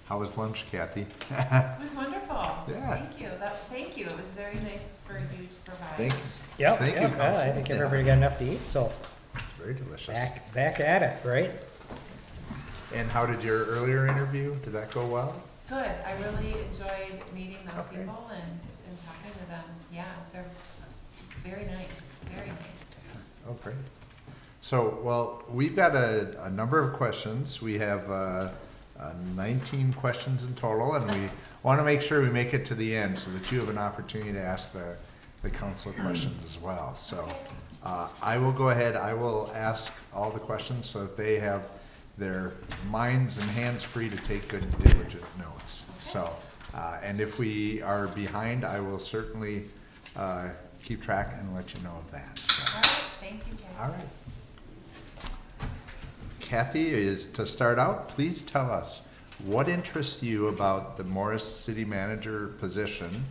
How was lunch, Kathy? It was wonderful. Yeah. Thank you. Thank you. It was very nice for you to provide. Thank you. Yep, Thank you, yep, yeah, I Council. think Yeah. everybody got enough to eat, so Very delicious. back at it, right? And how did your earlier interview? Did that go well? Good. I really enjoyed meeting those Okay. people and talking to them. Yeah, they're very nice. Very nice. Oh, great. So, well, we've got a number of questions. We have 19 questions in total, and we want to make sure we make it to the end so that you have an opportunity to ask the council questions as well. So I will go ahead, I will ask all the questions so that they have their minds and hands free to take good diligent notes. So, and if we are behind, I will certainly keep track and let you know of that. So. All right. Thank you, Kathy. All right. Kathy, is to start out, please tell us what interests you about the Morris City Manager position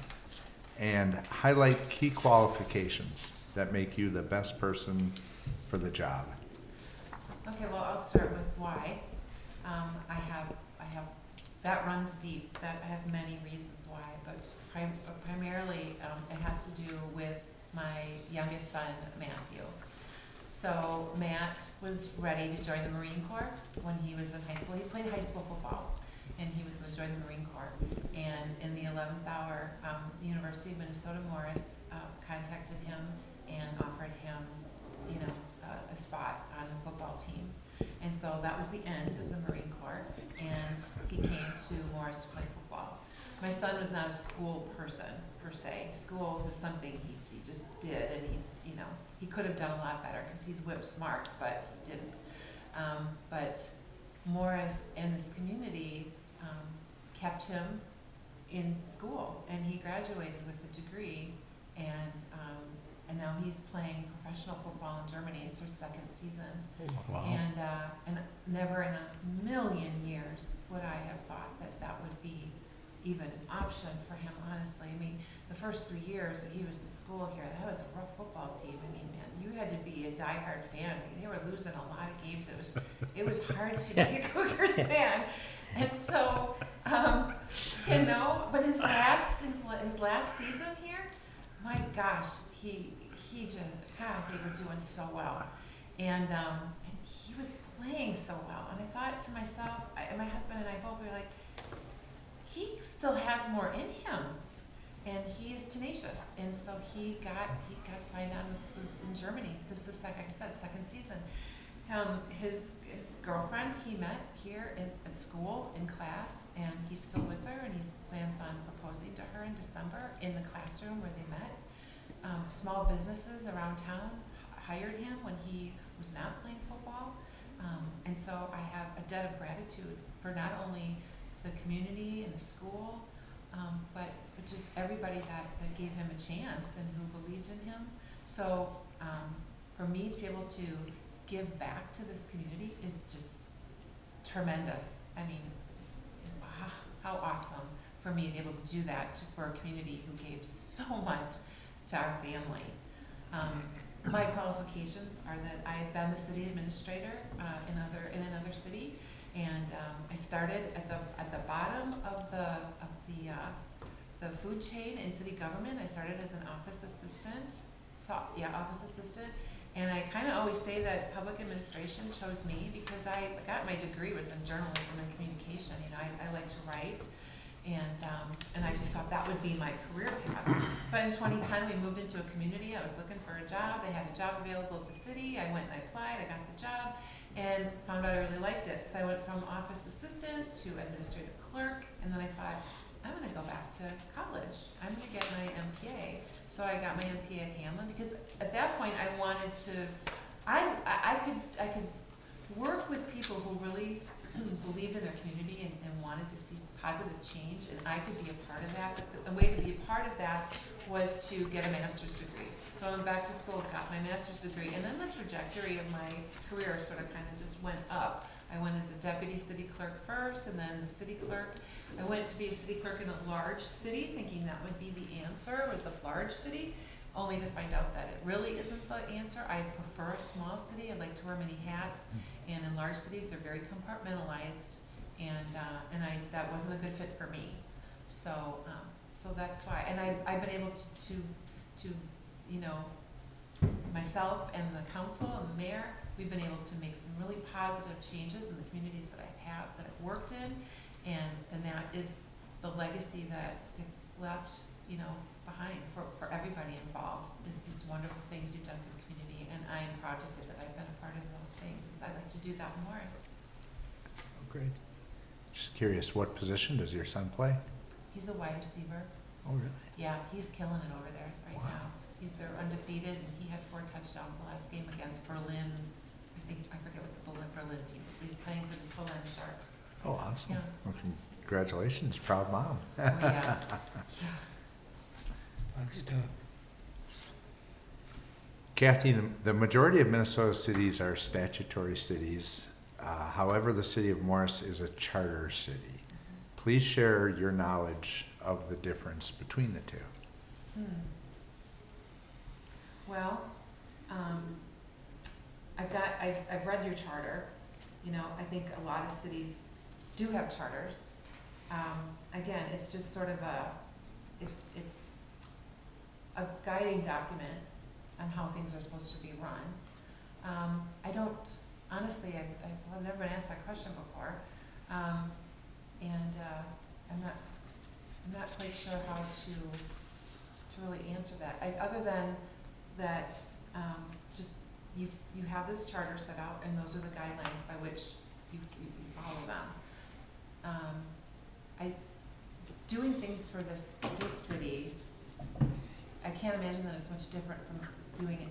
and highlight key qualifications that make you the best person for the job. Okay, well, I'll start with why. I have, that runs deep, that I have many reasons why, but primarily, it has to do with my youngest son, Matthew. So Matt was ready to join the Marine Corps when he was in high school. He played high school football, and he was gonna join the Marine Corps. And in the 11th hour, the University of Minnesota Morris contacted him and offered him, a spot on the football team. And so that was the end of the Marine Corps, and he came to Morris to play football. My son was not a school person, per se. School was something he just did, and he could have done a lot better, because he's whip smart, but didn't. But Morris and this community kept him in school, and he graduated with a degree, and now he's playing professional football in Germany. It's their second season. Wow. And never in a million years would I have thought that would be even an option for him, honestly. I mean, the first 3 years that he was in school here, that was a rough football team. I mean, man, you had to be a diehard fan. They were losing a lot of games. It was hard to be a Cougars fan. And so, but his last season here, my gosh, he just, God, they were doing so well. And he was playing so well. And I thought to myself, my husband and I both were like, he still has more in him, and he is tenacious. And so he got signed on in Germany. This is like I said, second season. His girlfriend he met here at school in class, and he's still with her, and he plans on proposing to her in December in the classroom where they met. Small businesses around town hired him when he was not playing football, and so I have a debt of gratitude for not only the community and the school, but just everybody that gave him a chance and who believed in him. So for me to be able to give back to this community is just tremendous. I mean, how awesome for me to be able to do that for a community who gave so much to our family. My qualifications are that I've been the city administrator in another city, and I started at the bottom of the food chain in city government. I started as an office assistant, office assistant, and I kind of always say that public administration chose me because I got my degree was in journalism and communication. I like to write. And I just thought that would be my career path. But in 2010, we moved into a community. I was looking for a job. They had a job available at the city. I went and I applied. I got the job and found out I really liked it. So I went from office assistant to administrative clerk. And then I thought, I'm going to go back to college. I'm going to get my MPA. So I got my MPA at Hamlin because at that point I wanted to, I could work with people who really believed in their community and wanted to see positive change, and I could be a part of that. A way to be a part of that was to get a master's degree. So I went back to school, got my master's degree, and then the trajectory of my career sort of kind of just went up. I went as a deputy city clerk first, and then the city clerk. I went to be a city clerk in a large city, thinking that would be the answer, was a large city, only to find out that it really isn't the answer. I prefer a small city. I like to wear many hats, and in large cities, they're very compartmentalized, and that wasn't a good fit for me. So, so that's why, and I've been able to, you know, myself and the council and the mayor, we've been able to make some really positive changes in the communities that that I've worked in, and that is the legacy that gets left, you know, behind for everybody involved, is these wonderful things you've done for the community, and I am proud to say that I've been a part of those things, and I'd like to do that more. Great. Just curious, what position does your son play? He's a wide receiver. Oh, really? Yeah, he's killing it over there right Wow. now. They're undefeated, and he had 4 touchdowns the last game against Berlin. I forget what the Berlin team is. He's playing for the Tolan Sharks. Oh, awesome. Yeah. Well, congratulations, proud mom. Oh, yeah. Yeah. Fun stuff. Kathy, the majority of Minnesota cities are statutory cities. However, the city of Morris is a charter city. Please share your knowledge of the difference between the two. Well, I've read your charter. You know, I think a lot of cities do have charters. Again, it's just sort of it's a guiding document on how things are supposed to be run. I don't, honestly, I've never been asked that question before. And I'm not quite sure how to really answer that. Other than that, just you have this charter set out, and those are the guidelines by which you follow them. Doing things for this city, I can't imagine that it's much different from doing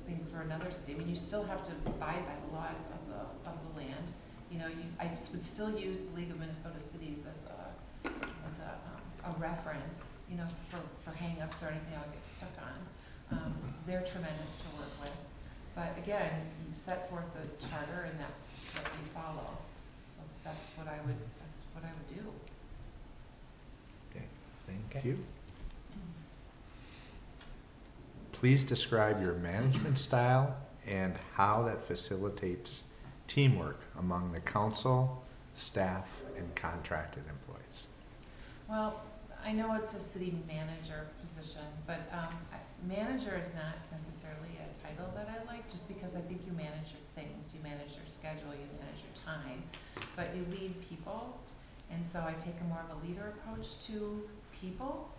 things for another city. I mean, you still have to abide by the laws of the land. You know, I just would still use the League of Minnesota Cities as a reference, you know, for hang-ups or anything I'll get stuck on. They're tremendous to work with. But again, you set forth the charter, and that's what we follow. So that's what I would do. Okay, thank Okay. you. Please describe your management style and how that facilitates teamwork among the council, staff, and contracted employees. Well, I know it's a city manager position, but manager is not necessarily a title that I like, just because I think you manage your things, you manage your schedule, you manage your time, but you lead people, and so I take a more of a leader approach to people,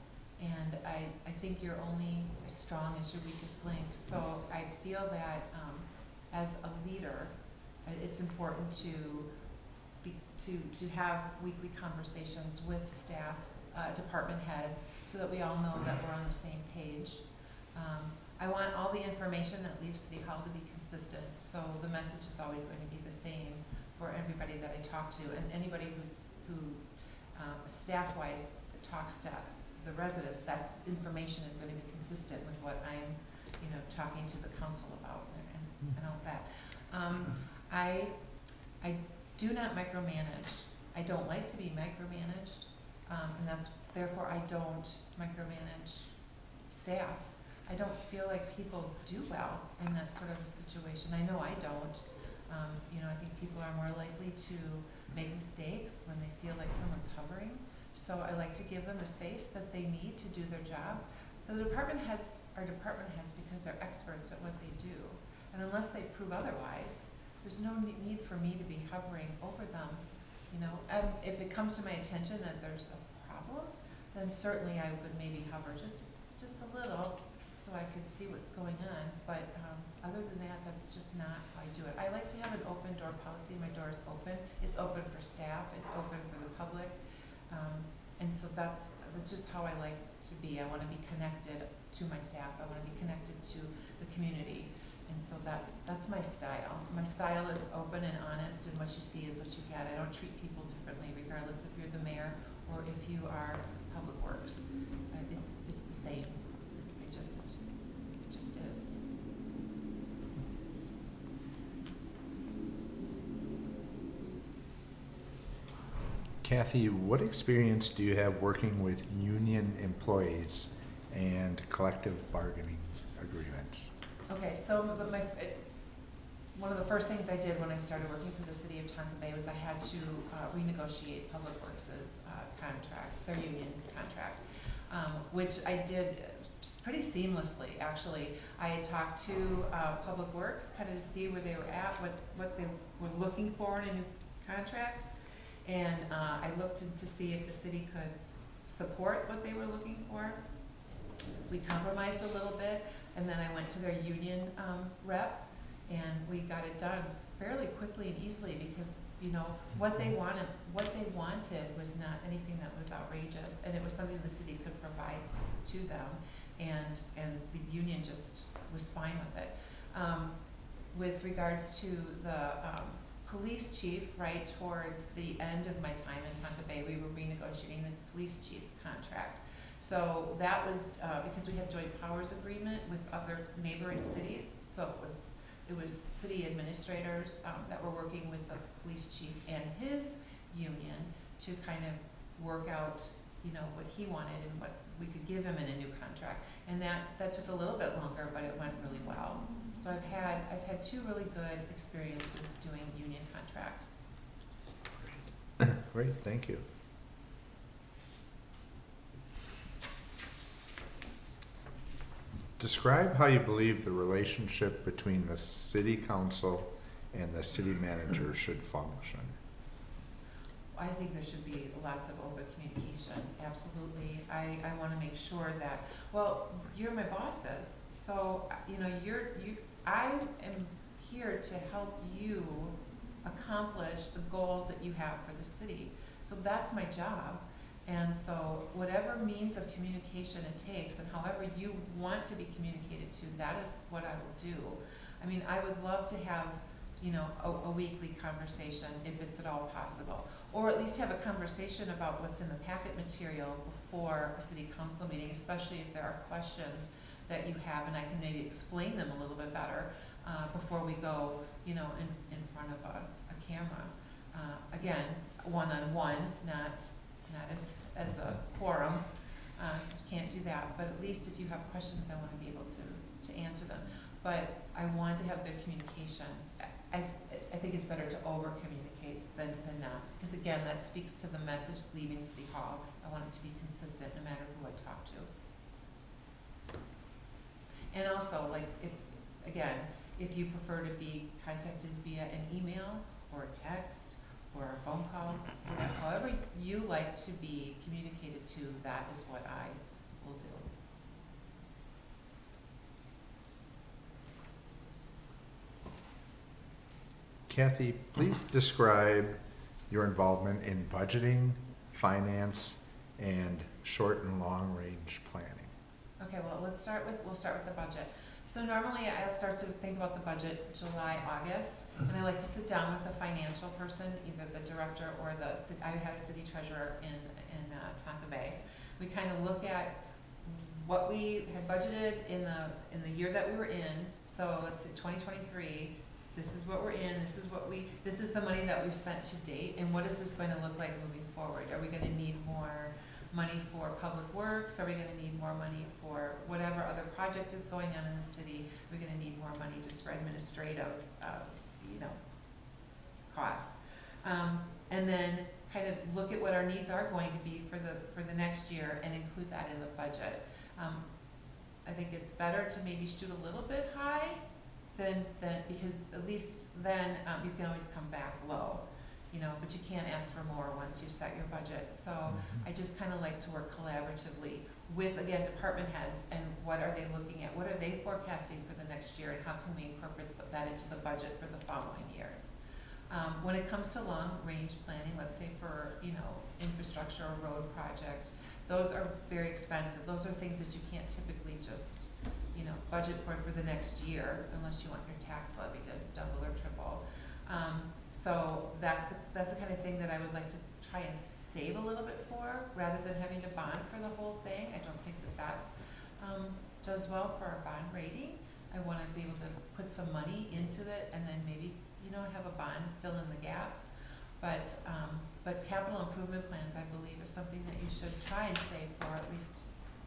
and I think you're only as strong as your weakest link. So I feel that as a leader, it's important to have weekly conversations with staff, department heads, so that we all know that we're on the same page. I want all the information that leaves City Hall to be consistent, so the message is always going to be the same for everybody that I talk to, and anybody who staff-wise talks to the residents. That's information is going to be consistent with what I'm, you know, talking to the council about and all that. I do not micromanage. I don't like to be micromanaged, and that's therefore I don't micromanage staff. I don't feel like people do well in that sort of a situation. I know I don't. You know, I think people are more likely to make mistakes when they feel like someone's hovering. So I like to give them the space that they need to do their job. The department heads are department heads because they're experts at what they do. And unless they prove otherwise, there's no need for me to be hovering over them. You know, if it comes to my attention that there's a problem, then certainly I would maybe hover just a little so I could see what's going on. But other than that, that's just not how I do it. I like to have an open door policy. My door is open. It's open for staff. It's open for the public. And so that's just how I like to be. I want to be connected to my staff. I want to be connected to the community. And so that's my style. My style is open and honest, and what you see is what you get. I don't treat people differently, regardless if you're the mayor or if you are Public Works. It's the same. It just is. Kathy, what experience do you have working with union employees and collective bargaining agreements? Okay, so one of the first things I did when I started working for the city of Tonka Bay was I had to renegotiate Public Works' contract, their union contract, which I did pretty seamlessly, actually. I had talked to Public Works, kind of to see where they were at, what they were looking for in a new contract, and I looked to see if the city could support what they were looking for. We compromised a little bit, and then I went to their union rep, and we got it done fairly quickly and easily because, you know, what they wanted was not anything that was outrageous, and it was something the city could provide to them, and the union just was fine with it. With regards to the police chief, right towards the end of my time in Tonka Bay, we were renegotiating the police chief's contract. So that was because we had joint powers agreement with other neighboring cities. So it was city administrators that were working with the police chief and his union to kind of work out, you know, what he wanted and what we could give him in a new contract. And that took a little bit longer, but it went really well. So I've had two really good experiences doing union contracts. Great, thank you. Describe how you believe the relationship between the city council and the city manager should function. I think there should be lots of open communication, absolutely. I want to make sure that, well, you're my bosses, so, you know, I am here to help you accomplish the goals that you have for the city. So that's my job. And so whatever means of communication it takes and however you want to be communicated to, that is what I will do. I mean, I would love to have, you know, a weekly conversation if it's at all possible. Or at least have a conversation about what's in the packet material before a city council meeting, especially if there are questions that you have and I can maybe explain them a little bit better before we go, you know, in front of a camera. Again, one-on-one, not as a quorum. You can't do that, but at least if you have questions, I want to be able to answer them. But I want to have good communication. I think it's better to over-communicate than not, because again, that speaks to the message leaving City Hall. I want it to be consistent no matter who I talk to. And also, like, if you prefer to be contacted via an email or a text or a phone call, however you like to be communicated to, that is what I will do. Kathy, please describe your involvement in budgeting, finance, and short and long range planning. Okay, well, we'll start with the budget. So normally I'll start to think about the budget July, August, and I like to sit down with the financial person, either the director or I had a city treasurer in Tonka Bay. We kind of look at what we had budgeted in the year that we were in. So let's say 2023. This is what we're in. This is the money that we've spent to date, and what is this going to look like moving forward? Are we going to need more money for public works? Are we going to need more money for whatever other project is going on in the city? Are we going to need more money just for administrative, costs? And then kind of look at what our needs are going to be for the next year and include that in the budget. I think it's better to maybe shoot a little bit high than because at least then you can always come back low. But you can't ask for more once you've set your budget. So I just kind of like to work collaboratively with, again, department heads and what are they looking at? What are they forecasting for the next year, and how can we incorporate that into the budget for the following year? When it comes to long-range planning, let's say for, infrastructure or road project, those are very expensive. Those are things that you can't typically just, budget for the next year unless you want your tax levy to double or triple. So that's the kind of thing that I would like to try and save a little bit for, rather than having to bond for the whole thing. I don't think that does well for our bond rating. I want to be able to put some money into it and then maybe, have a bond fill in the gaps. But capital improvement plans, I believe, is something that you should try and save for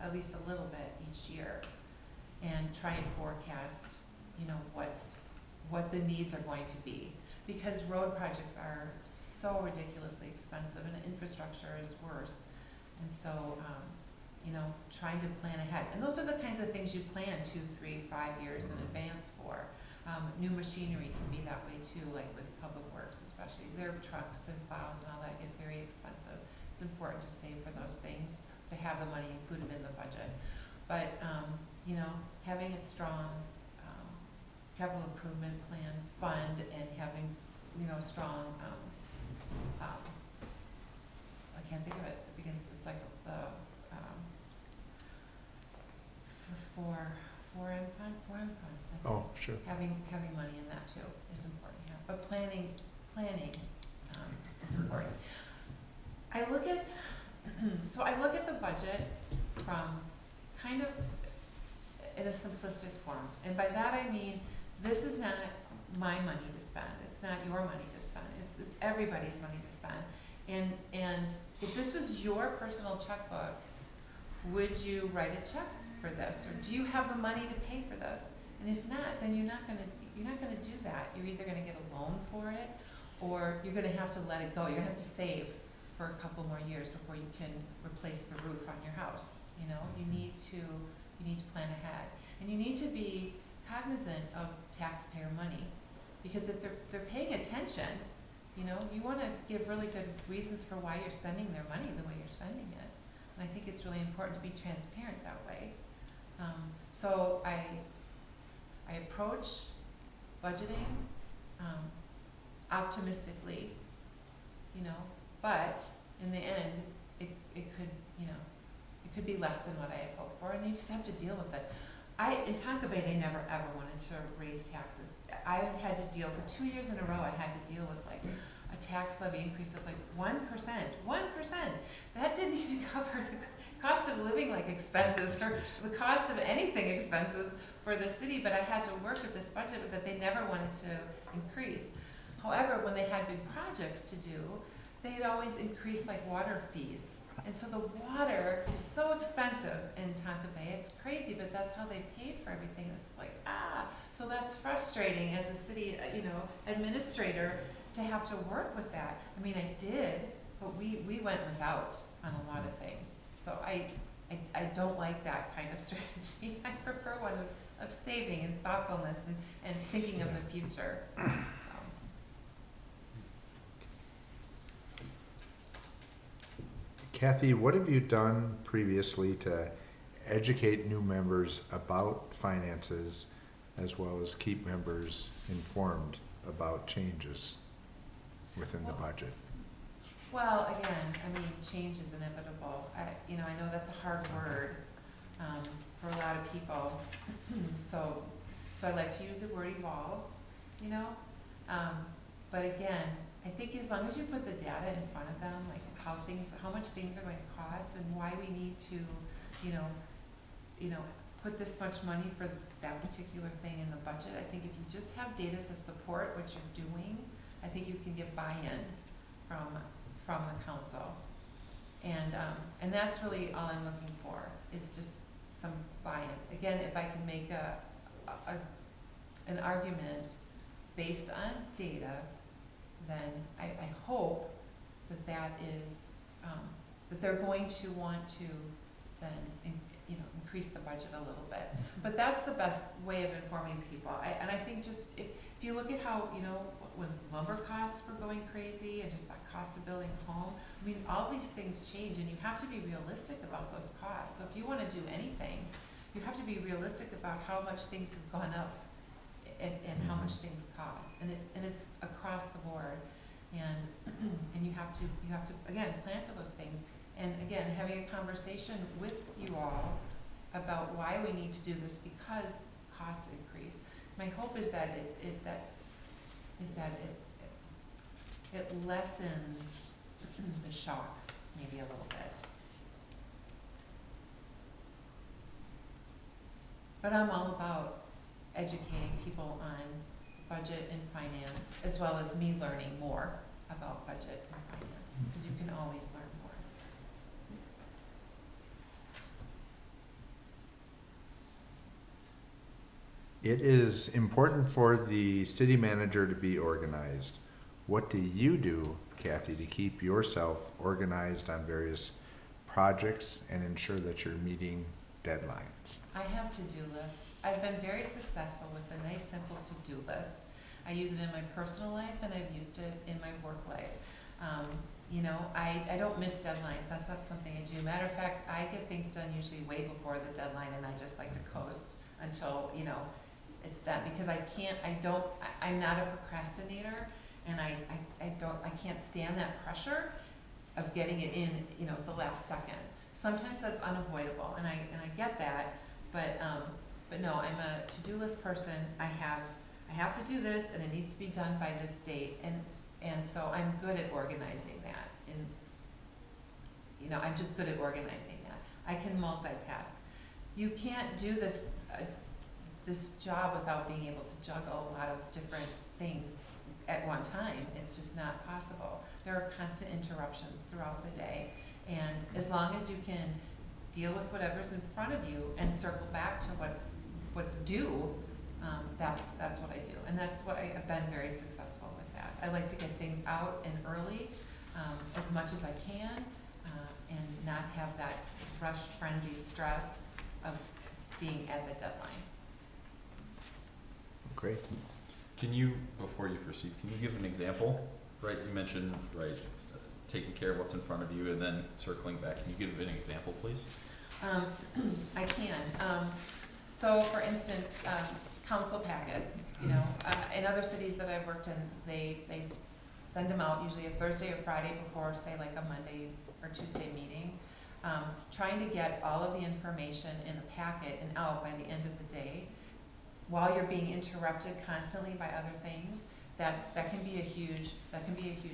at least a little bit each year, and try and forecast, what the needs are going to be. Because road projects are so ridiculously expensive and infrastructure is worse. And so, trying to plan ahead. And those are the kinds of things you plan 2, 3, 5 years in advance for. New machinery can be that way too, like with public works especially. Their trucks and plows and all that get very expensive. It's important to save for those things, to have the money included in the budget. But, having a strong capital improvement plan fund and having, strong, I can't think of it, because it's like the 4M fund, that's it. Oh, sure. Having money in that too is important, yeah. But planning is important. I look at the budget from kind of in a simplistic form. And by that I mean, this is not my money to spend. It's not your money to spend. It's everybody's money to spend. And if this was your personal checkbook, would you write a check for this? Or do you have the money to pay for this? And if not, then you're not gonna do that. You're either gonna get a loan for it, or you're gonna have to let it go. You're gonna have to save for a couple more years before you can replace the roof on your house. You need to plan ahead. And you need to be cognizant of taxpayer money. Because if they're paying attention, you wanna give really good reasons for why you're spending their money the way you're spending it. And I think it's really important to be transparent that way. So I approach budgeting optimistically, but in the end, it could be less than what I had hoped for, and you just have to deal with it. In Tonka Bay, they never ever wanted to raise taxes. I had to deal, for 2 years in a row, I had to deal with like a tax levy increase of like 1%. 1%. That didn't even cover the cost of living like expenses or the cost of anything expenses for the city, but I had to work with this budget that they never wanted to increase. However, when they had big projects to do, they'd always increase like water fees. And so the water is so expensive in Tonka Bay, it's crazy, but that's how they paid for everything. It's like, so that's frustrating as a city, administrator to have to work with that. I mean, I did, but we went without on a lot of things. So I don't like that kind of strategy. I prefer one of saving and thoughtfulness and thinking of the future. Kathy, what have you done previously to educate new members about finances as well as keep members informed about changes within the budget? Well, again, change is inevitable. I know that's a hard word for a lot of people. So I like to use the word evolve, But again, I think as long as you put the data in front of them, like how much things are going to cost and why we need to, put this much money for that particular thing in the budget. I think if you just have data to support what you're doing, I think you can get buy-in from the council. And that's really all I'm looking for, is just some buy-in. Again, if I can make an argument based on data, then I hope that is, that they're going to want to then, increase the budget a little bit. But that's the best way of informing people. And I think just, if you look at how, when lumber costs were going crazy and just that cost of building a home, all these things change, and you have to be realistic about those costs. So if you want to do anything, you have to be realistic about how much things have gone up and how much things cost, and it's across the board, and you have to again plan for those things, and again having a conversation with you all about why we need to do this because costs increase. My hope is that it lessens the shock maybe a little bit. But I'm all about educating people on budget and finance, as well as me learning more about budget and finance, because you can always learn more. It is important for the city manager to be organized. What do you do, Kathy, to keep yourself organized on various projects and ensure that you're meeting deadlines? I have to-do lists. I've been very successful with a nice, simple to-do list. I use it in my personal life and I've used it in my work life. You know, I don't miss deadlines. That's not something I do. Matter of fact, I get things done usually way before the deadline and I just like to coast until, you know, it's that, because I'm not a procrastinator, and I can't stand that pressure of getting it in, you know, the last second. Sometimes that's unavoidable, and I get that, but no, I'm a to-do list person. I have to do this, and it needs to be done by this date, and so I'm good at organizing that. And you know, I'm just good at organizing that. I can multitask. You can't do this job without being able to juggle a lot of different things at one time. It's just not possible. There are constant interruptions throughout the day, and as long as you can deal with whatever's in front of you and circle back to what's due, that's what I do, and that's what I've been very successful with that. I like to get things out and early, as much as I can, and not have that rushed, frenzied stress of being at the deadline. Great. Can you, before you proceed, can you give an example? Right, you mentioned, right, taking care of what's in front of you and then circling back. Can you give an example, please? I can. So for instance, council packets, you know, in other cities that I've worked in, they send them out usually a Thursday or Friday before, say, like a Monday or Tuesday meeting. Trying to get all of the information in a packet and out by the end of the day, while you're being interrupted constantly by other things, that can be a huge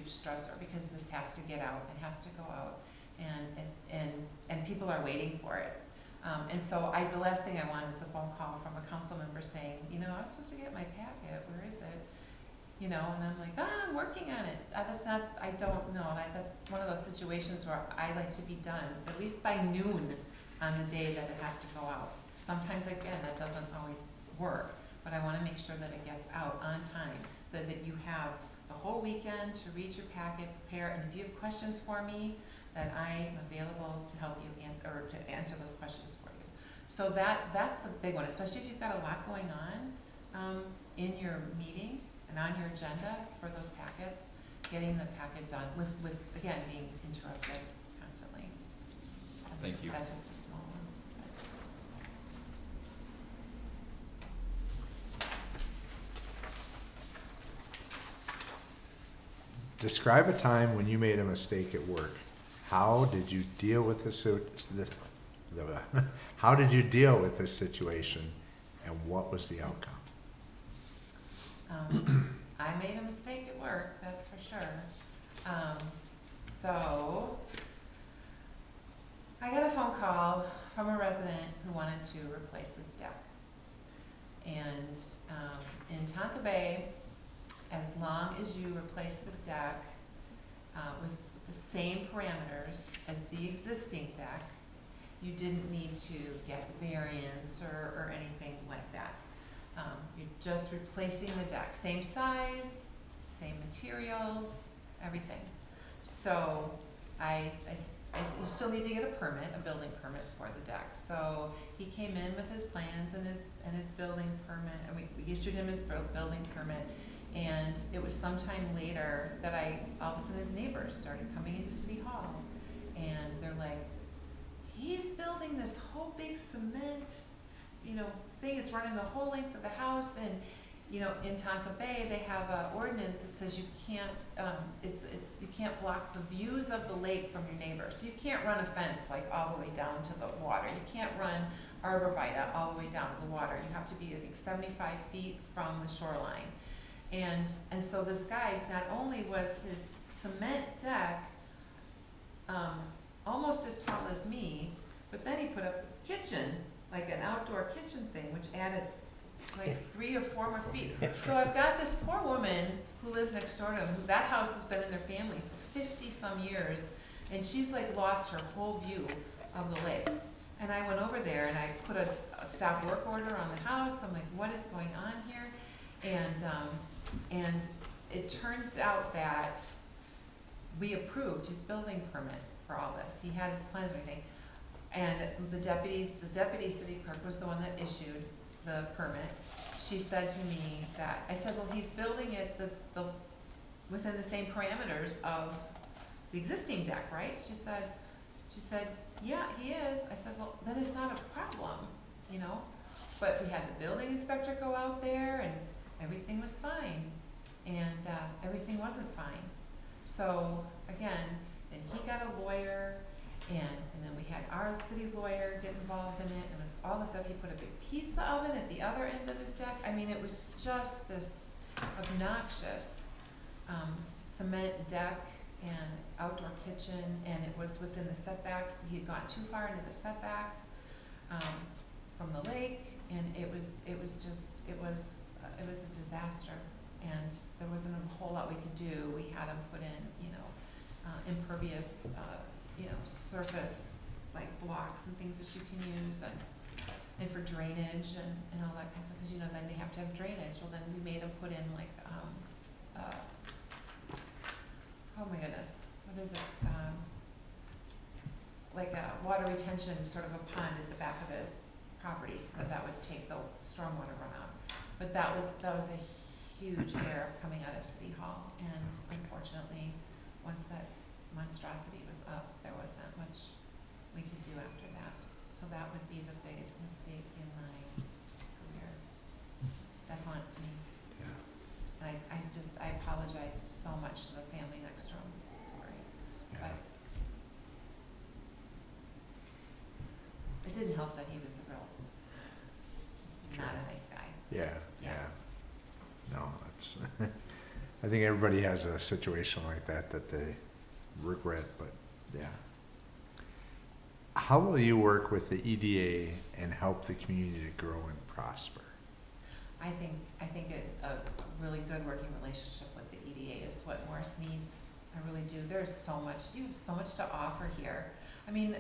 stressor, because this has to get out, it has to go out, and people are waiting for it. And so the last thing I want is a phone call from a council member saying, you know, I was supposed to get my packet, where is it? You know, and I'm like, I'm working on it. I don't know. That's one of those situations where I like to be done, at least by noon on the day that it has to go out. Sometimes, again, that doesn't always work, but I want to make sure that it gets out on time, so that you have the whole weekend to read your packet, prepare, and if you have questions for me, that I am available to help you or to answer those questions for you. So that's a big one, especially if you've got a lot going on in your meeting and on your agenda for those packets, getting the packet done with again, being interrupted constantly. Thank you. That's just a small one. Describe a time when you made a mistake at work. How did you deal with how did you deal with this situation, and what was the outcome? I made a mistake at work, that's for sure. So I got a phone call from a resident who wanted to replace his deck. And in Tonka Bay, as long as you replace the deck with the same parameters as the existing deck, you didn't need to get variance or anything like that. You're just replacing the deck, same size, same materials, everything. So you still need to get a permit, a building permit for the deck. So he came in with his plans and his building permit, and we issued him his building permit. And it was sometime later that all of a sudden his neighbors started coming into City Hall, and they're like, he's building this whole big cement, you know, thing. It's running the whole length of the house, and you know, in Tonka Bay they have an ordinance that says you can't, you can't block the views of the lake from your neighbor. So you can't run a fence like all the way down to the water. You can't run arborvitae all the way down to the water. You have to be, I think, 75 feet from the shoreline. And so this guy, not only was his cement deck almost as tall as me, but then he put up this kitchen, like an outdoor kitchen thing, which added like 3 or 4 more feet. So I've got this poor woman who lives next door to him, who that house has been in their family for 50 some years, and she's like lost her whole view of the lake. And I went over there and I put a stop work order on the house. I'm like, what is going on here? And it turns out that we approved his building permit for all this. He had his plans and everything. And the deputy city clerk was the one that issued the permit. She said to me that, I said, well, he's building it within the same parameters of the existing deck, right? She said, yeah, he is. I said, well, then it's not a problem, you know? But we had the building inspector go out there and everything was fine. And everything wasn't fine. So again, then he got a lawyer and then we had our city lawyer get involved in it. It was all this stuff. He put a big pizza oven at the other end of his deck. I mean, it was just this obnoxious cement deck and outdoor kitchen, and it was within the setbacks. He had gone too far into the setbacks from the lake, and it was a disaster. And there wasn't a whole lot we could do. We had him put in, impervious, surface like blocks and things that you can use, and for drainage and all that kind of stuff. Because then they have to have drainage. Well, then we made him put in like oh my goodness, what is it? Like a water retention, sort of a pond at the back of his property, so that would take the stormwater runoff. But that was a huge error coming out of City Hall, and unfortunately, once that monstrosity was up, there wasn't much we could do after that. So that would be the biggest mistake in my career. That haunts me. And I apologize so much to the family next door. I'm so sorry. Yeah. But it didn't help that he was not a nice guy. Yeah, Yeah. yeah. No, it's, I think everybody has a situation like that they regret, but yeah. How will you work with the EDA and help the community to grow and prosper? I think a really good working relationship with the EDA is what Morris needs. I really do. There's so much, you have so much to offer here. I mean,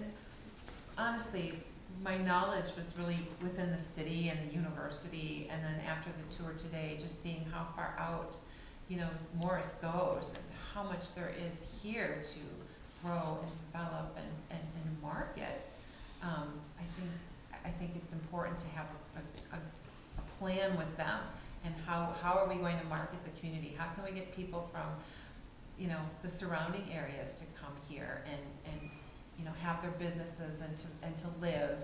honestly, my knowledge was really within the city and the university, and then after the tour today, just seeing how far out, Morris goes and how much there is here to grow and develop and market. I think it's important to have a plan with them, and how are we going to market the community? How can we get people from, the surrounding areas to come here and have their businesses and to live.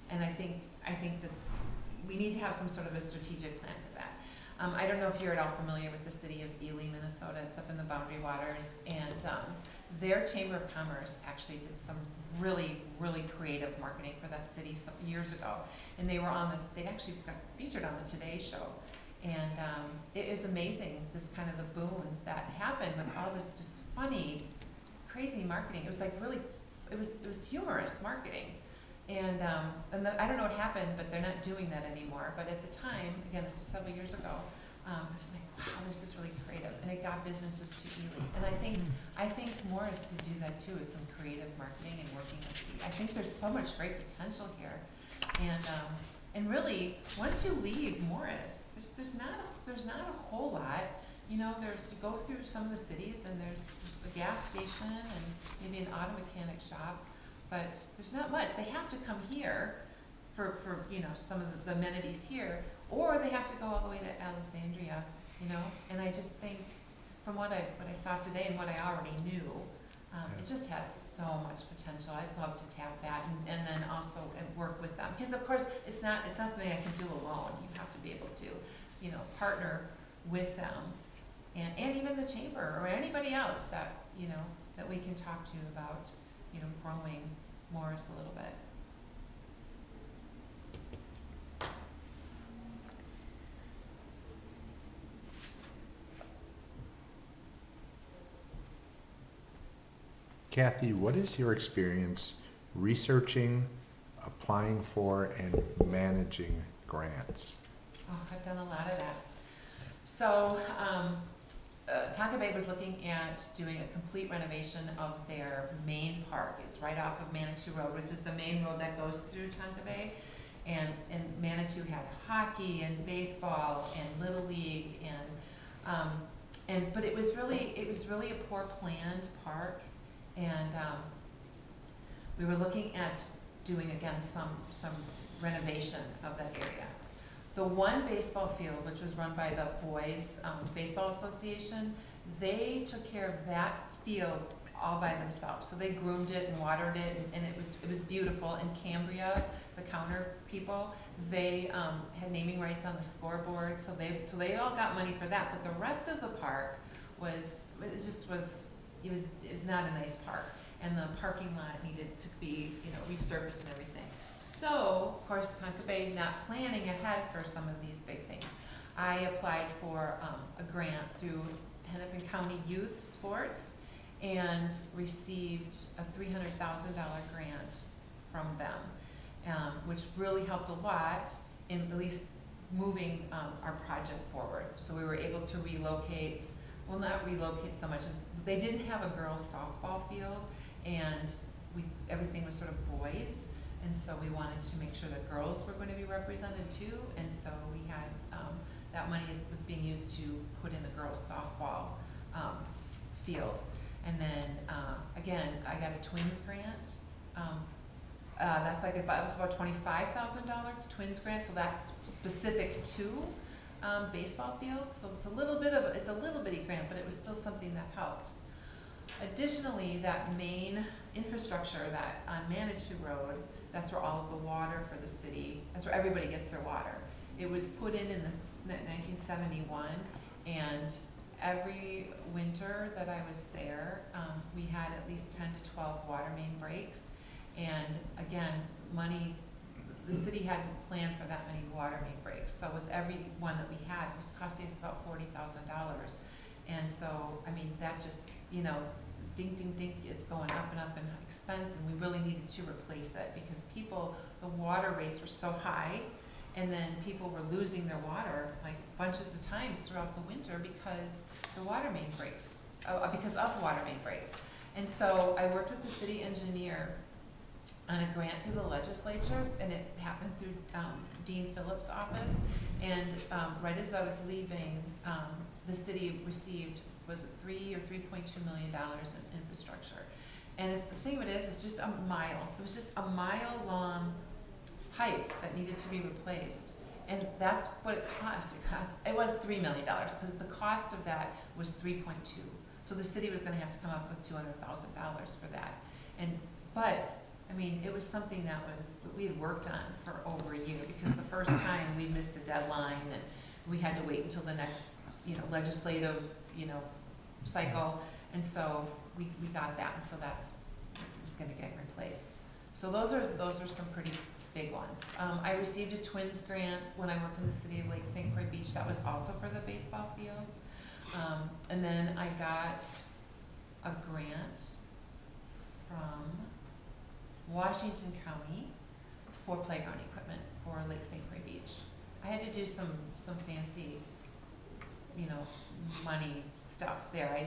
And I think we need to have some sort of a strategic plan for that. I don't know if you're at all familiar with the city of Ely, Minnesota. It's up in the Boundary Waters, and their Chamber of Commerce actually did some really, really creative marketing for that city some years ago. And they actually got featured on the Today Show. And it is amazing, just kind of the boom that happened with all this just funny, crazy marketing. It was like really, it was humorous marketing. And I don't know what happened, but they're not doing that anymore. But at the time, again, this was several years ago, I was like, wow, this is really creative. And it got businesses to Ely. And I think Morris could do that too, with some creative marketing and working with Ely. I think there's so much great potential here. And really, once you leave Morris, there's not a whole lot. You go through some of the cities, and there's a gas station and maybe an auto mechanic shop, but there's not much. They have to come here for some of the amenities here, or they have to go all the way to Alexandria, And I just think, from what I saw today and what I already knew, it just has so much potential. I'd love to tap that, and then also work with them, because of course it's not something I can do alone. You have to be able to, partner with them, and even the chamber or anybody else that that we can talk to about growing Morris a little bit. Kathy, what is your experience researching, applying for, and managing grants? Oh, I've done a lot of that. So Tonka Bay was looking at doing a complete renovation of their main park. It's right off of Manitou Road, which is the main road that goes through Tonka Bay. And Manitou had hockey and baseball and Little League but it was really a poor planned park. And we were looking at doing again some renovation of that area. The one baseball field, which was run by the Boys Baseball Association, they took care of that field all by themselves. So they groomed it and watered it, and it was beautiful. And Cambria, the counter people, they had naming rights on the scoreboard, so they all got money for that. But the rest of the park was not a nice park, and the parking lot needed to be resurfaced and everything. So, of course, Tonka Bay not planning ahead for some of these big things. I applied for a grant through Hennepin County Youth Sports and received a $300,000 grant from them, which really helped a lot in at least moving our project forward. So we were able to relocate, well, not relocate so much, they didn't have a girls' softball field, and everything was sort of boys. And so we wanted to make sure that girls were going to be represented too. And so we had, that money was being used to put in a girls softball field. And then, again, I got a twins grant. That's like it was about $25,000 twins grant. So that's specific to baseball fields. So it's a little bitty grant, but it was still something that helped. Additionally, that main infrastructure that on Manitou Road, that's where all of the water for the city, that's where everybody gets their water. It was put in the 1971, and every winter that I was there, we had at least 10 to 12 water main breaks. And again, the city hadn't planned for that many water main breaks. So with every one that we had, it was costing us about $40,000. And so, I mean, that just, ding, ding, ding, is going up and up in expense, and we really needed to replace it because the water rates were so high, and then people were losing their water like bunches of times throughout the winter because the water main breaks, because of water main breaks. And so I worked with the city engineer on a grant through the legislature, and it happened through Dean Phillips' office. And right as I was leaving, the city received, was it $3 or $3.2 million in infrastructure. And the thing of it is, it's just a mile. It was just a mile-long pipe that needed to be replaced. And that's what it cost. It was $3 million, because the cost of that was 3.2. So the city was gonna have to come up with $200,000 for that. But I mean, it was something that we had worked on for over a year, because the first time we missed a deadline, and we had to wait until the next, legislative, cycle. And so we got that, and so that's was gonna get replaced. So those are some pretty big ones. I received a twins grant when I worked in the city of Lake St. Croix Beach. That was also for the baseball fields. And then I got a grant from Washington County for playground equipment for Lake St. Croix Beach. I had to do some fancy, money stuff there.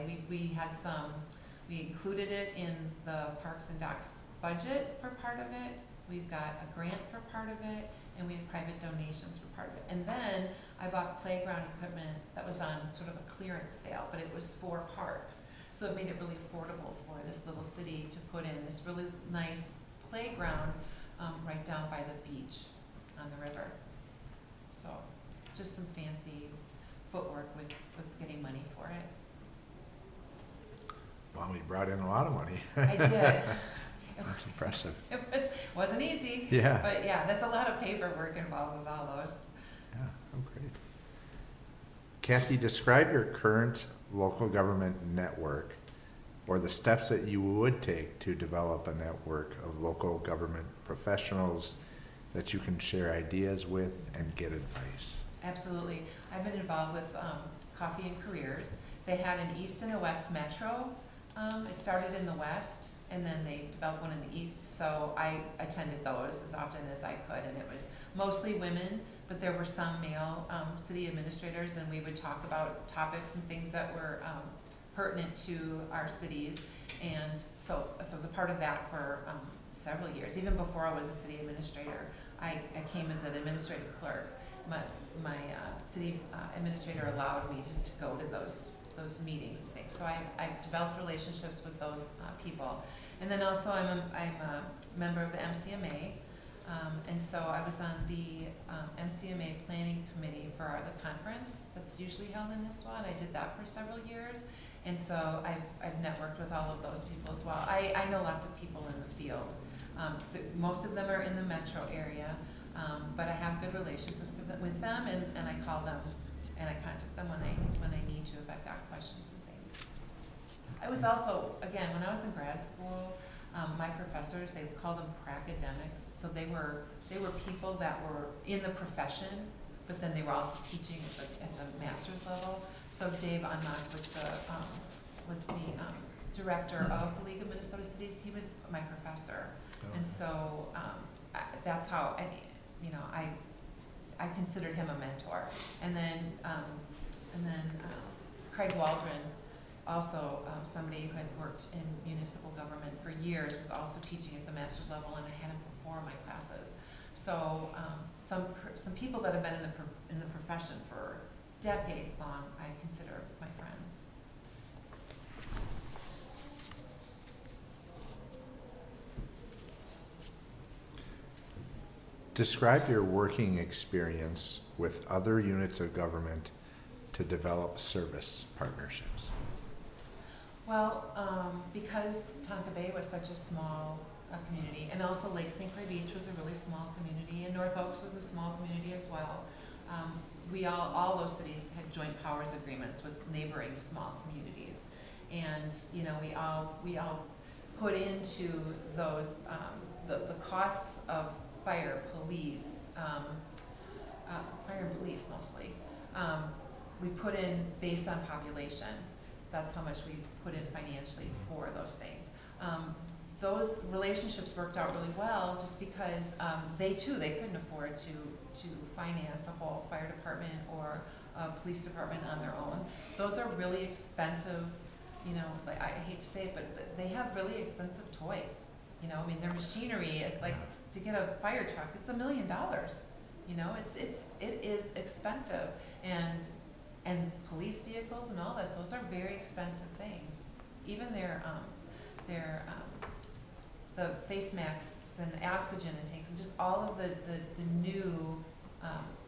We included it in the Parks and Docks budget for part of it. We've got a grant for part of it, and we had private donations for part of it. And then I bought playground equipment that was on sort of a clearance sale, but it was for parks. So it made it really affordable for this little city to put in this really nice playground right down by the beach on the river. So just some fancy footwork with getting money for it. Well, we brought in a lot of money. I did. That's impressive. It wasn't easy. Yeah. But yeah, that's a lot of paperwork involved with all those. Yeah, oh, great. Kathy, describe your current local government network, or the steps that you would take to develop a network of local government professionals that you can share ideas with and get advice. Absolutely. I've been involved with Coffee and Careers. They had an East and a West Metro. It started in the West, and then they developed one in the East. So I attended those as often as I could, and it was mostly women but there were some male city administrators, and we would talk about topics and things that were pertinent to our cities. And so I was a part of that for several years. Even before I was a city administrator, I came as an administrative clerk. My city administrator allowed me to go to those meetings and things. So I've developed relationships with those people. And then also I'm a member of the MCMA. And so I was on the MCMA planning committee for the conference that's usually held in Nisswa, and I did that for several years. And so I've networked with all of those people as well. I know lots of people in the field. Most of them are in the metro area, but I have good relationships with them, and I call them and I contact them when I need to, if I've got questions and things. I was also, again, when I was in grad school, my professors, they called them pracademics. So they were people that were in the profession, but then they were also teaching at the master's level. So Dave Unlock was the director of the League of Minnesota Cities. He was my professor, and so that's how I considered him a mentor. And then Craig Waldron, also somebody who had worked in municipal government for years, was also teaching at the master's level, and I had him for 4 of my classes. So some people that have been in the profession for decades long, I consider my friends. Describe your working experience with other units of government to develop service partnerships. Well, because Tonka Bay was such a small community, and also Lake St. Clair Beach was a really small community, and North Oaks was a small community as well. All those cities had joint powers agreements with neighboring small communities, and we all put into those the costs of fire, police, fire and police mostly. We put in based on population. That's how much we put in financially for those things. Those relationships worked out really well just because they couldn't afford to finance a whole fire department or a police department on their own. Those are really expensive, like I hate to say it, but they have really expensive toys. Their machinery is like, to get a fire truck, it's $1 million. It is expensive, and police vehicles and all that, those are very expensive things. Even the face masks and oxygen intakes and just all of the new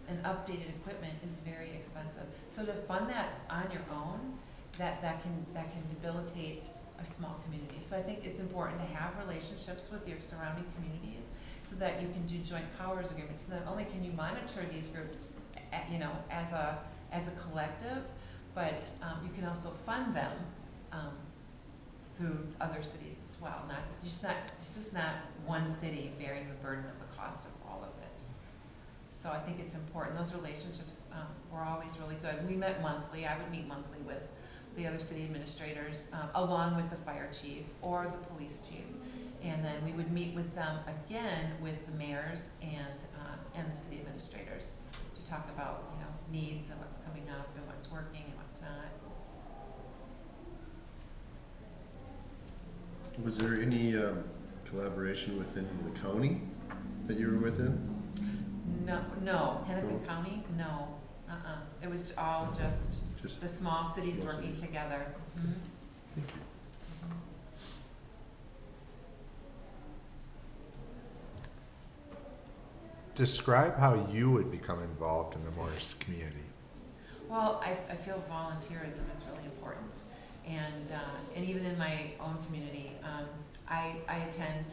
and updated equipment is very expensive. So to fund that on your own, that can debilitate a small community. So I think it's important to have relationships with your surrounding communities so that you can do joint powers agreements. So not only can you monitor these groups, as a collective, but you can also fund them through other cities as well. It's just not one city bearing the burden of the cost of all of it. So I think it's important. Those relationships were always really good. We met monthly. I would meet monthly with the other city administrators, along with the fire chief or the police chief. And then we would meet with them again with the mayors and the city administrators to talk about needs and what's coming up and what's working and what's not. Was there any collaboration within the county that you were within? No, Hennepin No. County, no. It was all just the small cities small working cities. together. Mm-hmm. Thank you. Describe how you would become involved in the Morris community. Well, I feel volunteerism is really important, and even in my own community, I attend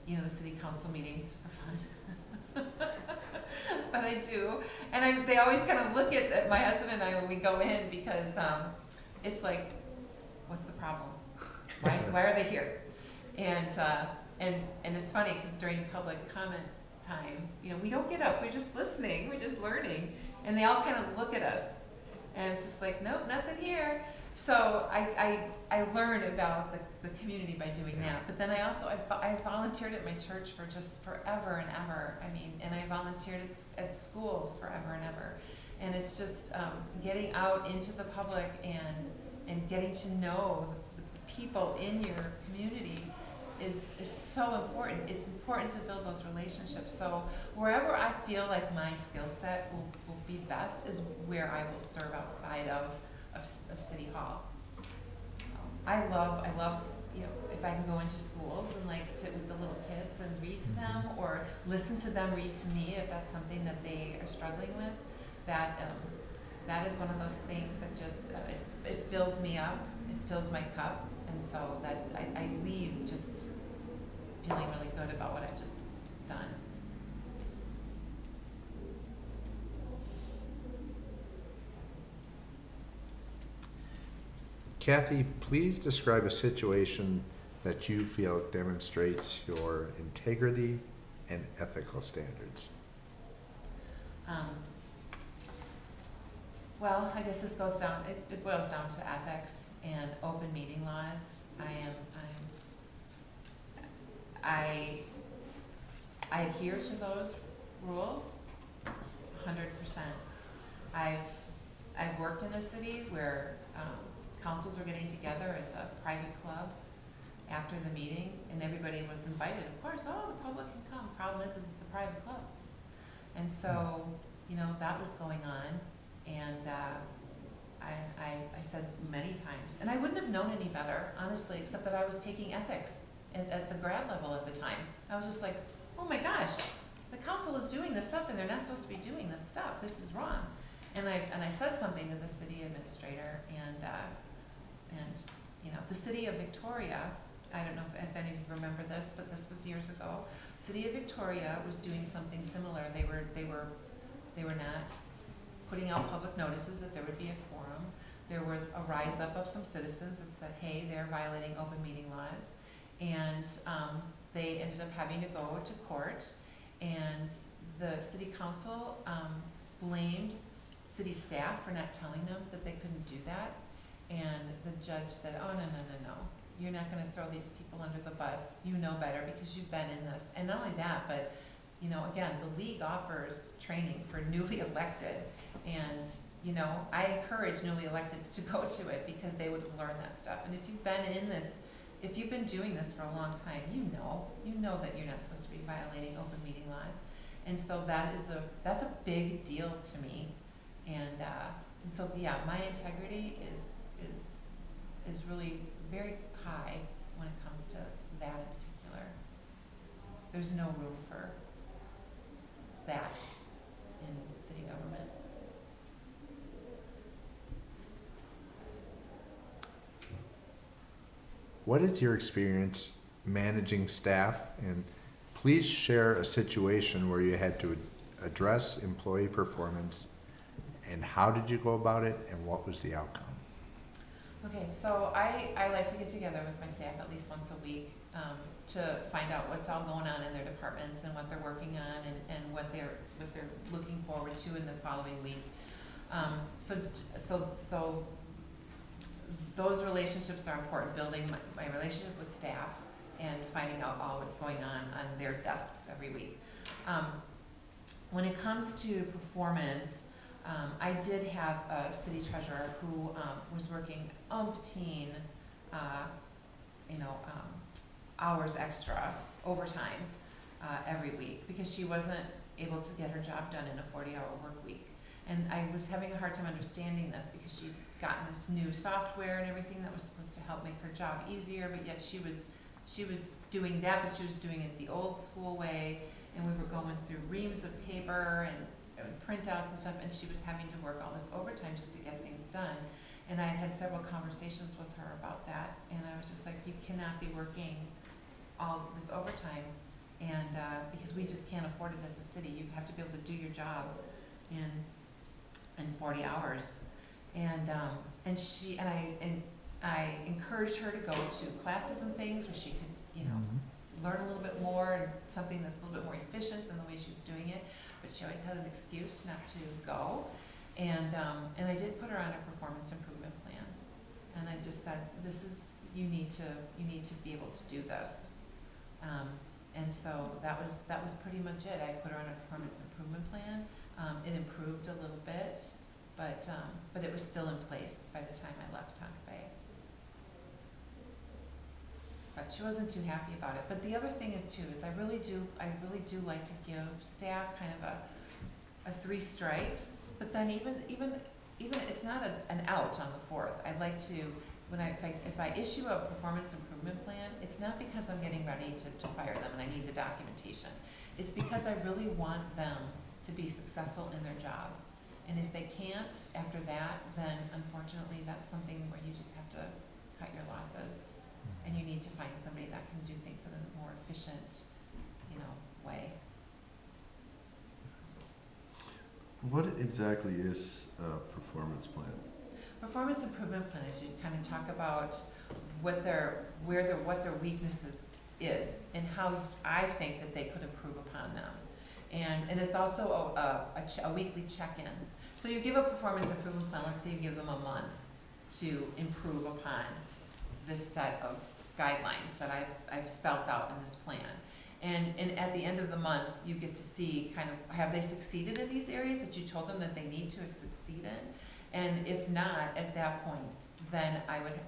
the city council meetings for fun. But I do, and they always kind of look at my husband and I when we go in because it's like, what's the problem? Why are they here? And it's funny because during public comment time, we don't get up, we're just listening, we're just learning, and they all kind of look at us, and it's just like, nope, nothing here. So I learned about the community by doing that. But then I volunteered at my church for just forever and ever. I mean, and I volunteered at schools forever and ever. And it's just getting out into the public and getting to know the people in your community is so important. It's important to build those relationships. So wherever I feel like my skill set will be best is where I will serve outside of City Hall. I love, you know, if I can go into schools and like sit with the little kids and read to them, or listen to them read to me if that's something that they are struggling with. That is one of those things that just, it fills me up, it fills my cup, and so that I leave just feeling really good about what I've just done. Kathy, please describe a situation that you feel demonstrates your integrity and ethical standards. Well, I guess this goes down, it boils down to ethics and open meeting laws. I adhere to those rules 100%. I've worked in a city where councils were getting together at the private club after the meeting, and everybody was invited, of course. Oh, the public can come. Problem is it's a private club. And so, you know, that was going on, and I said many times, and I wouldn't have known any better, honestly, except that I was taking ethics at the grad level at the time. I was just like, oh my gosh, the council is doing this stuff, and they're not supposed to be doing this stuff. This is wrong. And I said something to the city administrator, and you know, the city of Victoria, I don't know if any of you remember this, but this was years ago. City of Victoria was doing something similar. They were not putting out public notices that there would be a quorum. There was a rise up of some citizens that said, hey, they're violating open meeting laws. And they ended up having to go to court, and the city council blamed city staff for not telling them that they couldn't do that. And the judge said, oh, no. You're not gonna throw these people under the bus. You know better because you've been in this. And not only that, but, you know, again, the league offers training for newly elected. And, you know, I encourage newly electeds to go to it because they would learn that stuff. And if you've been in this, if you've been doing this for a long time, you know that you're not supposed to be violating open meeting laws. And so that's a big deal to me. And so yeah, my integrity is really very high when it comes to that in particular. There's no room for that in city government. What is your experience managing staff? And please share a situation where you had to address employee performance, and how did you go about it, and what was the outcome? Okay, so I like to get together with my staff at least once a week to find out what's all going on in their departments and what they're working on and what they're looking forward to in the following week. So those relationships are important, building my relationship with staff and finding out all what's going on their desks every week. When it comes to performance, I did have a city treasurer who was working umpteen, hours extra overtime every week because she wasn't able to get her job done in a 40-hour work week. And I was having a hard time understanding this because she'd gotten this new software and everything that was supposed to help make her job easier, but yet she was doing that, but she was doing it the old school way, and we were going through reams of paper and printouts and stuff, and she was having to work all this overtime just to get things done. And I had several conversations with her about that, and I was just like, you cannot be working all this overtime, and because we just can't afford it as a city. You have to be able to do your job in 40 hours. And I encouraged her to go to classes and things where she could, learn a little bit more and something that's a little bit more efficient than the way she was doing it. But she always had an excuse not to go. And I did put her on a performance improvement plan. And I just said, you need to be able to do this. And so that was pretty much it. I put her on a performance improvement plan. It improved a little bit, but it was still in place by the time I left Tonka Bay. But she wasn't too happy about it. But the other thing is too, is I really do like to give staff kind of a 3 strikes, but then even it's not an out on the 4th. I'd like to, if I issue a performance improvement plan, it's not because I'm getting ready to fire them and I need the documentation. It's because I really want them to be successful in their job. And if they can't after that, then unfortunately that's something where you just have to cut your losses. And you need to find somebody that can do things in a more efficient, way. What exactly is a performance plan? Performance improvement plan is you kind of talk about what their weaknesses is and how I think that they could improve upon them. And it's also a weekly check-in. So you give a performance improvement plan, let's say you give them a month to improve upon this set of guidelines that I've spelled out in this plan. And at the end of the month, you get to see kind of, have they succeeded in these areas that you told them that they need to succeed in? And if not, at that point, then I would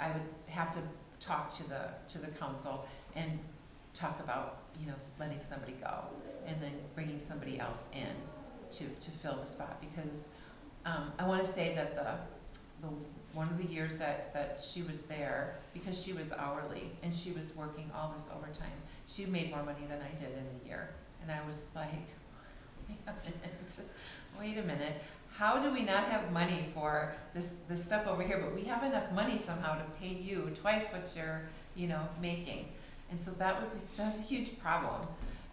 have to talk to the council and talk about, letting somebody go and then bringing somebody else in to fill the spot. Because I want to say that the one of the years that she was there, because she was hourly and she was working all this overtime, she made more money than I did in a year. And I was like, wait a minute. How do we not have money for this stuff over here, but we have enough money somehow to pay you twice what you're, making? And so that was a huge problem.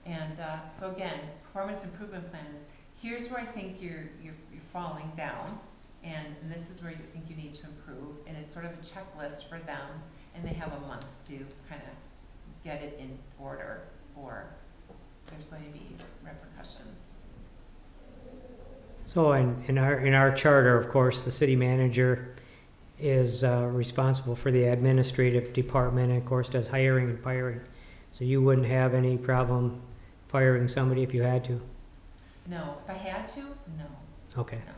And so again, performance improvement plan is, here's where I think you're falling down, and this is where you think you need to improve. And it's sort of a checklist for them, and they have a month to kind of get it in order, or there's going to be repercussions. So in our charter, of course, the city manager is responsible for the administrative department and of course does hiring and firing. So you wouldn't have any problem firing somebody if you had to? No, if I had to, no. Okay. No.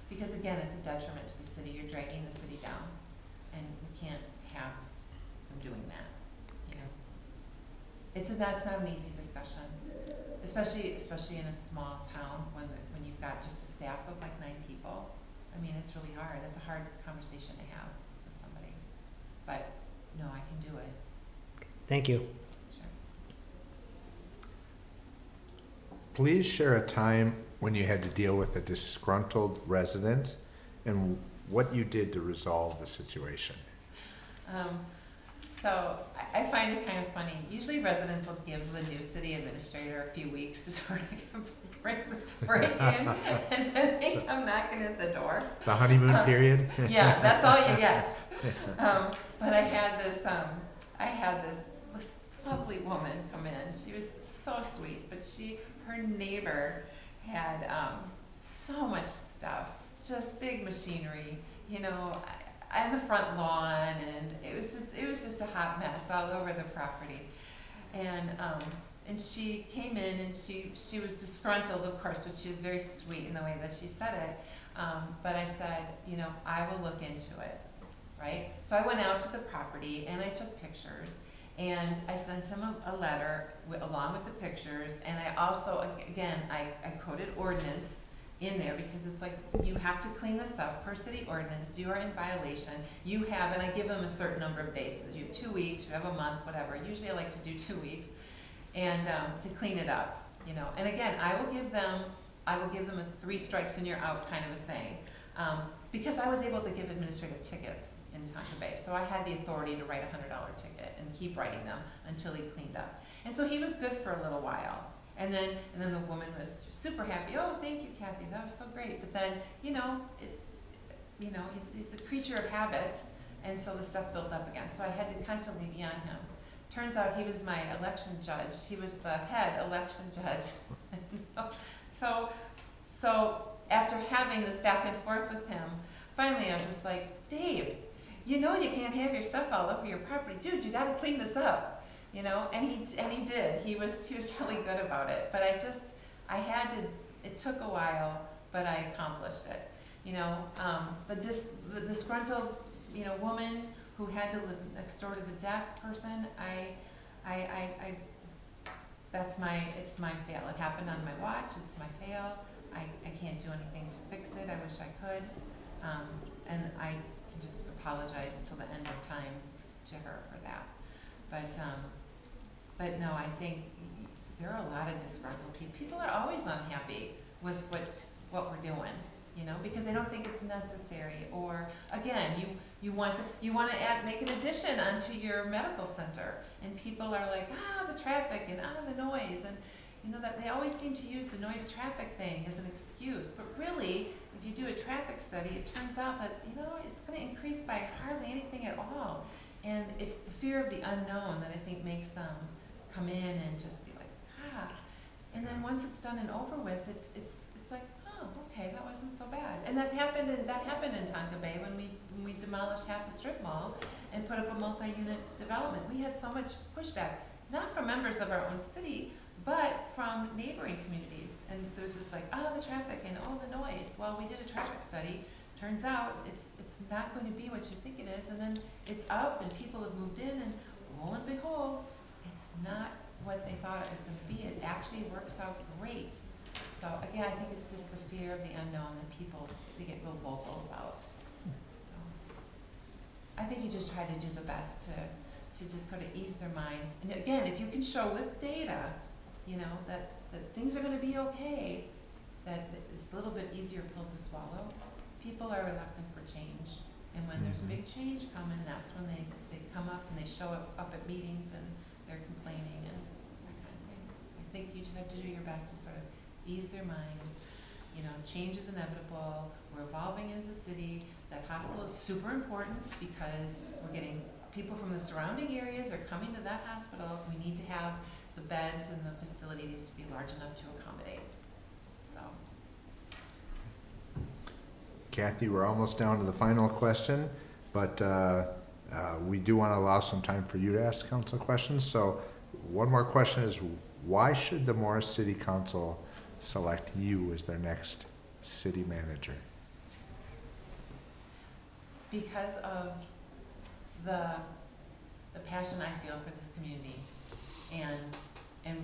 Because again, it's a detriment to the city. You're dragging the city down, and we can't have them doing that, That's not an easy discussion, especially in a small town when you've got just a staff of like 9 people. I mean, it's really hard. That's a hard conversation to have with somebody. But no, I can do it. Thank you. Sure. Please share a time when you had to deal with a disgruntled resident and what you did to resolve the situation. So I find it kind of funny. Usually residents will give the new city administrator a few weeks to sort of break in, and then they come knocking at the door. The honeymoon period? Yeah, that's all you get. But I had this lovely woman come in. She was so sweet, but her neighbor had so much stuff, just big machinery, on the front lawn, and it was just a hot mess all over the property. And she came in and she was disgruntled, of course, but she was very sweet in the way that she said it. But I said, I will look into it, right? So I went out to the property and I took pictures, and I sent him a letter along with the pictures. And I also, again, I coded ordinance in there, because it's like, you have to clean this up per city ordinance. You are in violation. You have, and I give them a certain number of days. So you have 2 weeks, you have a month, whatever. Usually I like to do 2 weeks, and to clean it up, And again, I will give them a 3 strikes and you're out kind of a thing, because I was able to give administrative tickets in Tonka Bay. So I had the authority to write a $100 ticket and keep writing them until he cleaned up. And so he was good for a little while. And then the woman was super happy. Oh, thank you, Kathy. That was so great. But then, he's a creature of habit, and so the stuff built up again. So I had to constantly be on him. Turns out he was my election judge. He was the head election judge. So after having this back and forth with him, finally I was just like, Dave, you know you can't have your stuff all over your property. Dude, you gotta clean this up, you know? And he did. He was really good about it. But it took a while, but I accomplished it. You know, the disgruntled, you know, woman who had to live next door to the deaf person, it's my fail. It happened on my watch, it's my fail. I can't do anything to fix it, I wish I could. And I can just apologize till the end of time to her for that. But no, I think there are a lot of disgruntled people. People are always unhappy with what we're doing, you know, because they don't think it's necessary. Or again, you want to make an addition onto your medical center, and people are like, the traffic and the noise, and you know that they always seem to use the noise traffic thing as an excuse. But really, if you do a traffic study, it turns out that, you know, it's going to increase by hardly anything at all. And it's the fear of the unknown that I think makes them come in and just be like, and then once it's done and over with, it's like, okay, that wasn't so bad. And that happened in Tonka Bay when we demolished half a strip mall and put up a multi-unit development. We had so much pushback, not from members of our own city, but from neighboring communities. And there was this like, the traffic and the noise. Well, we did a traffic study. Turns out it's not going to be what you think it is. And then it's up and people have moved in, and lo and behold, it's not what they thought it was going to be. It actually works out great. So again, I think it's just the fear of the unknown that people, they get real vocal about. So I think you just try to do the best to just sort of ease their minds. And again, if you can show with data, you know, that things are going to be okay, that it's a little bit easier pill to swallow. People are reluctant for change. And when there's big change coming, that's when they come up and they show up at meetings and they're complaining and that kind of thing. I think you just have to do your best to sort of ease their minds. You know, change is inevitable. We're evolving as a city. That hospital is super important because we're getting people from the surrounding areas are coming to that hospital. We need to have the beds and the facility needs to be large enough to accommodate. So. Kathy, we're almost down to the final question, but we do want to allow some time for you to ask council questions. So one more question is, why should the Morris City Council select you as their next city manager? Because of the passion I feel for this community and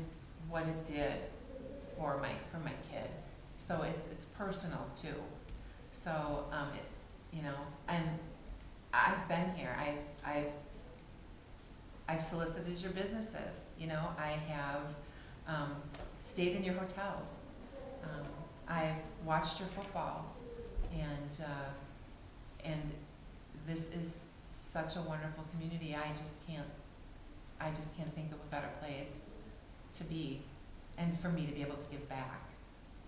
what it did for my kid. So it's personal too. So you know, and I've been here. I've solicited your businesses. You know, I have stayed in your hotels. I've watched your football, and this is such a wonderful community. I just can't think of a better place to be, and for me to be able to give back.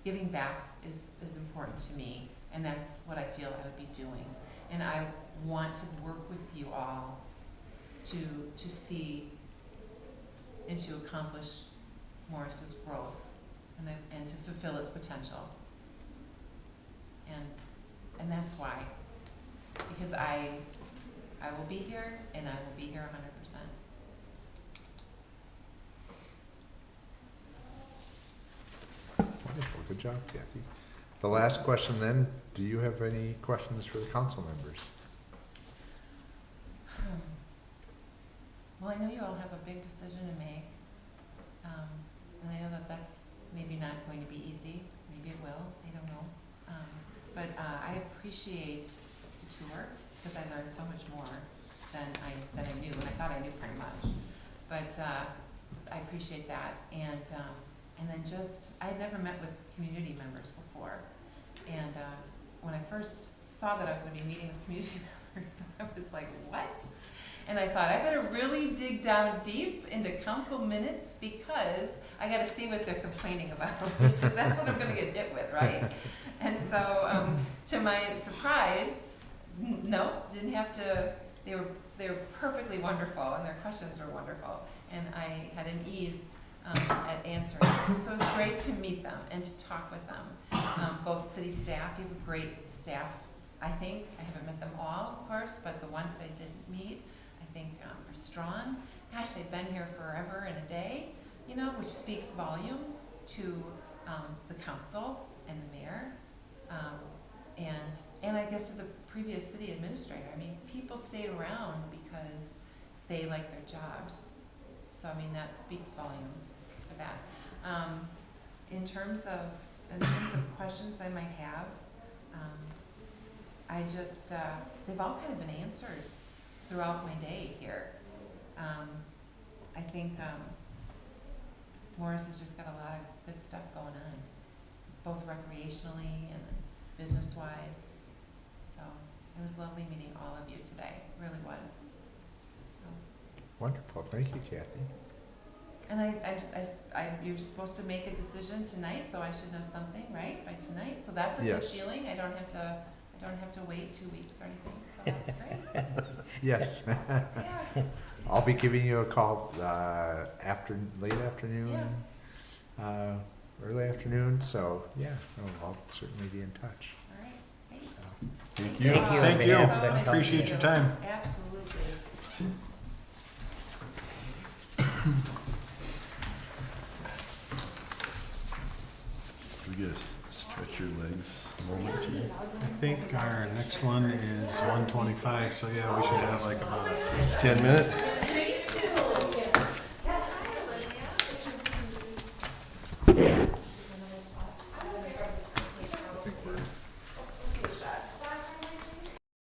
Giving back is important to me, and that's what I feel I would be doing. And I want to work with you all to see and to accomplish Morris's growth and to fulfill its potential. And that's why, because I will be here, and I will be here 100%. Wonderful, good job, Kathy. The last question then, do you have any questions for the council members? Well, I know you all have a big decision to make, and I know that that's maybe not going to be easy. Maybe it will, I don't know. But I appreciate the tour, because I learned so much more than I knew, and I thought I knew pretty much. But I appreciate that, and then just, I had never met with community members before, and when I first saw that I was going to be meeting with community members, I was like, what? And I thought, I better really dig down deep into council minutes, because I got to see what they're complaining about, because that's what I'm going to get hit with, right? And so, to my surprise, no, didn't have to. They were perfectly wonderful, and their questions were wonderful, and I had an ease at answering them. So it was great to meet them and to talk with them. Both city staff, you have a great staff I think, I haven't met them all, of course, but the ones that I did meet, I think are strong. Gosh, they've been here forever and a day, you know, which speaks volumes to the council and the mayor, and I guess to the previous city administrator. I mean, people stayed around because they like their jobs. So, I mean, that speaks volumes for that. In terms of questions I might have, I just, they've all kind of been answered throughout my day here. I think Morris has just got a lot of good stuff going on, both recreationally and business-wise. So it was lovely meeting all of you today, it really was. Wonderful, thank you, Kathy. And you're supposed to make a decision tonight, so I should know something, right, by tonight? So that's a good Yes. feeling. I don't have to wait 2 weeks or anything, so that's great. Yes. Yeah. I'll be giving you a call late afternoon, early afternoon, so yeah, I'll certainly be in touch. All right, thanks. So, Thank you. Thank you on Thank you. behalf of the So nice to Appreciate meet your you. time. Absolutely. We get a stretch your legs moment here. I think our next one is 1:25, so yeah, we should have like about 10 minutes? Olivia.